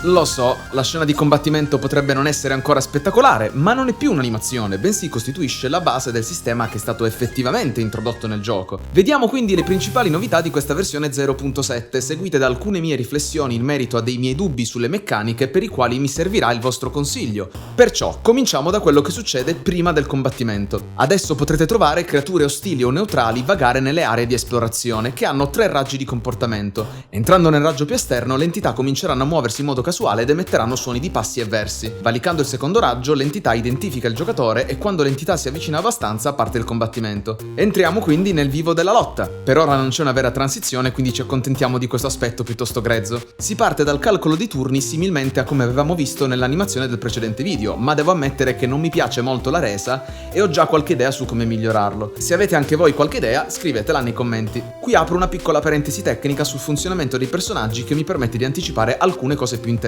Lo so, la scena di combattimento potrebbe non essere ancora spettacolare, ma non è più un'animazione, bensì costituisce la base del sistema che è stato effettivamente introdotto nel gioco. Vediamo quindi le principali novità di questa versione 0.7, seguite da alcune mie riflessioni in merito a dei miei dubbi sulle meccaniche per i quali mi servirà il vostro consiglio. Perciò, cominciamo da quello che succede prima del combattimento. Adesso potrete trovare creature ostili o neutrali vagare nelle aree di esplorazione, che hanno 3 raggi di comportamento. Entrando nel raggio più esterno, le entità cominceranno a muoversi in modo casuale ed emetteranno suoni di passi e versi. Valicando il secondo raggio, l'entità identifica il giocatore e quando l'entità si avvicina abbastanza parte il combattimento. Entriamo quindi nel vivo della lotta. Per ora non c'è una vera transizione, quindi ci accontentiamo di questo aspetto piuttosto grezzo. Si parte dal calcolo di turni similmente a come avevamo visto nell'animazione del precedente video, ma devo ammettere che non mi piace molto la resa e ho già qualche idea su come migliorarlo. Se avete anche voi qualche idea, scrivetela nei commenti. Qui apro una piccola parentesi tecnica sul funzionamento dei personaggi che mi permette di anticipare alcune cose più interessanti.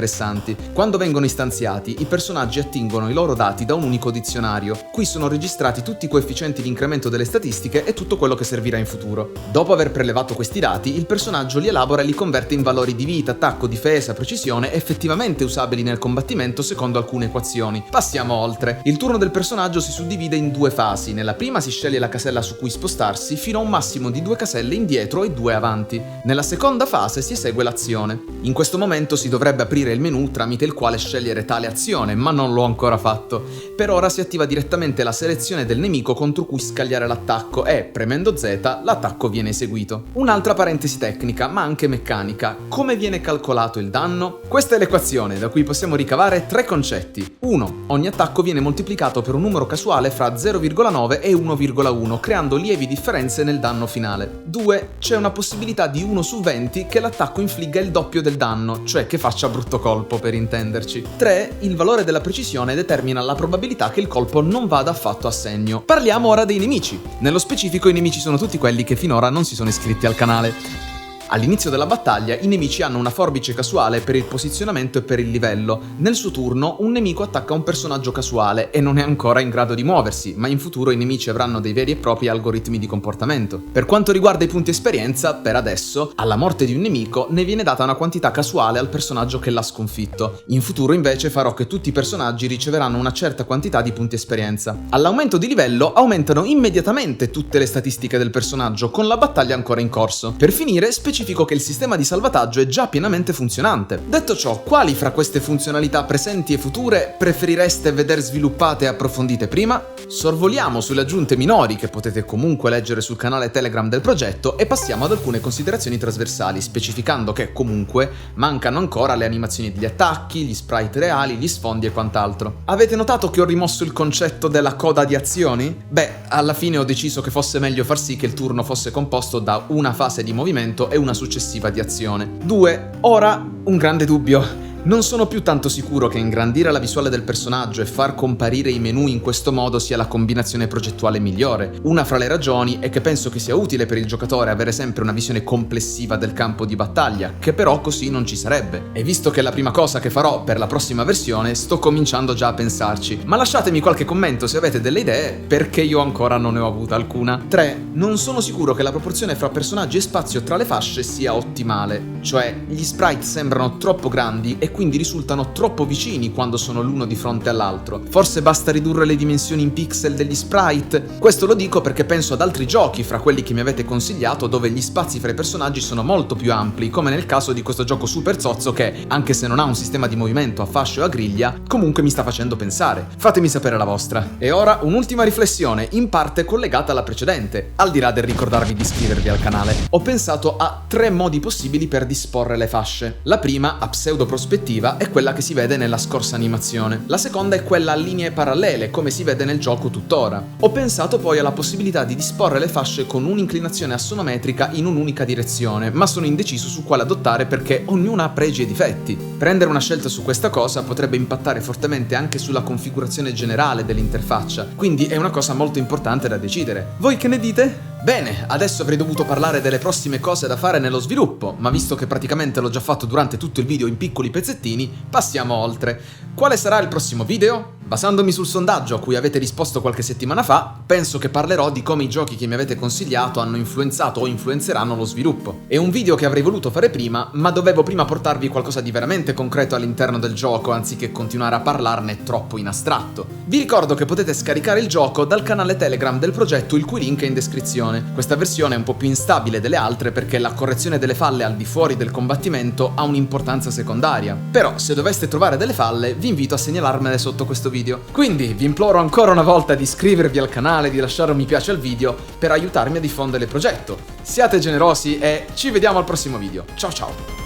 Quando vengono istanziati, i personaggi attingono i loro dati da un unico dizionario. Qui sono registrati tutti i coefficienti di incremento delle statistiche e tutto quello che servirà in futuro. Dopo aver prelevato questi dati, il personaggio li elabora e li converte in valori di vita, attacco, difesa, precisione, effettivamente usabili nel combattimento secondo alcune equazioni. Passiamo oltre. Il turno del personaggio si suddivide in 2 fasi. Nella prima si sceglie la casella su cui spostarsi fino a un massimo di 2 caselle indietro e 2 avanti. Nella seconda fase si esegue l'azione. In questo momento si dovrebbe aprire il menu tramite il quale scegliere tale azione, ma non l'ho ancora fatto. Per ora si attiva direttamente la selezione del nemico contro cui scagliare l'attacco e, premendo Z, l'attacco viene eseguito. Un'altra parentesi tecnica, ma anche meccanica. Come viene calcolato il danno? Questa è l'equazione, da cui possiamo ricavare 3 concetti. 1. Ogni attacco viene moltiplicato per un numero casuale fra 0,9 e 1,1, creando lievi differenze nel danno finale. 2. C'è una possibilità di 1 su 20 che l'attacco infligga il doppio del danno, cioè che faccia brutto colpo per intenderci. 3. Il valore della precisione determina la probabilità che il colpo non vada affatto a segno. Parliamo ora dei nemici. Nello specifico i nemici sono tutti quelli che finora non si sono iscritti al canale. All'inizio della battaglia i nemici hanno una forbice casuale per il posizionamento e per il livello. Nel suo turno un nemico attacca un personaggio casuale e non è ancora in grado di muoversi, ma in futuro i nemici avranno dei veri e propri algoritmi di comportamento. Per quanto riguarda i punti esperienza, per adesso, alla morte di un nemico ne viene data una quantità casuale al personaggio che l'ha sconfitto. In futuro invece farò che tutti i personaggi riceveranno una certa quantità di punti esperienza. All'aumento di livello aumentano immediatamente tutte le statistiche del personaggio con la battaglia ancora in corso. Per finire, specifico che il sistema di salvataggio è già pienamente funzionante. Detto ciò, quali fra queste funzionalità presenti e future preferireste vedere sviluppate e approfondite prima? Sorvoliamo sulle aggiunte minori che potete comunque leggere sul canale Telegram del progetto e passiamo ad alcune considerazioni trasversali, specificando che comunque mancano ancora le animazioni degli attacchi, gli sprite reali, gli sfondi e quant'altro. Avete notato che ho rimosso il concetto della coda di azioni? Beh, alla fine ho deciso che fosse meglio far sì che il turno fosse composto da una fase di movimento e una successiva di azione. 2. Ora un grande dubbio. Non sono più tanto sicuro che ingrandire la visuale del personaggio e far comparire i menu in questo modo sia la combinazione progettuale migliore. Una fra le ragioni è che penso che sia utile per il giocatore avere sempre una visione complessiva del campo di battaglia, che però così non ci sarebbe. E visto che è la prima cosa che farò per la prossima versione, sto cominciando già a pensarci. Ma lasciatemi qualche commento se avete delle idee, perché io ancora non ne ho avuta alcuna. 3. Non sono sicuro che la proporzione fra personaggi e spazio tra le fasce sia ottimale. Cioè, gli sprite sembrano troppo grandi e quindi risultano troppo vicini quando sono l'uno di fronte all'altro. Forse basta ridurre le dimensioni in pixel degli sprite? Questo lo dico perché penso ad altri giochi fra quelli che mi avete consigliato dove gli spazi fra i personaggi sono molto più ampli, come nel caso di questo gioco super zozzo che, anche se non ha un sistema di movimento a fasce o a griglia, comunque mi sta facendo pensare. Fatemi sapere la vostra. E ora un'ultima riflessione, in parte collegata alla precedente, al di là del ricordarvi di iscrivervi al canale. Ho pensato a 3 modi possibili per disporre le fasce. La prima, a pseudo prospettiva, è quella che si vede nella scorsa animazione. La seconda è quella a linee parallele, come si vede nel gioco tuttora. Ho pensato poi alla possibilità di disporre le fasce con un'inclinazione assonometrica in un'unica direzione, ma sono indeciso su quale adottare perché ognuna ha pregi e difetti. Prendere una scelta su questa cosa potrebbe impattare fortemente anche sulla configurazione generale dell'interfaccia, quindi è una cosa molto importante da decidere. Voi che ne dite? Bene, adesso avrei dovuto parlare delle prossime cose da fare nello sviluppo, ma visto che praticamente l'ho già fatto durante tutto il video in piccoli pezzettini, passiamo oltre. Quale sarà il prossimo video? Basandomi sul sondaggio a cui avete risposto qualche settimana fa, penso che parlerò di come i giochi che mi avete consigliato hanno influenzato o influenzeranno lo sviluppo. È un video che avrei voluto fare prima, ma dovevo prima portarvi qualcosa di veramente concreto all'interno del gioco, anziché continuare a parlarne troppo in astratto. Vi ricordo che potete scaricare il gioco dal canale Telegram del progetto, il cui link è in descrizione. Questa versione è un po' più instabile delle altre perché la correzione delle falle al di fuori del combattimento ha un'importanza secondaria. Però, se doveste trovare delle falle, vi invito a segnalarmele sotto questo video. Quindi vi imploro ancora una volta di iscrivervi al canale, di lasciare un mi piace al video per aiutarmi a diffondere il progetto. Siate generosi e ci vediamo al prossimo video. Ciao ciao!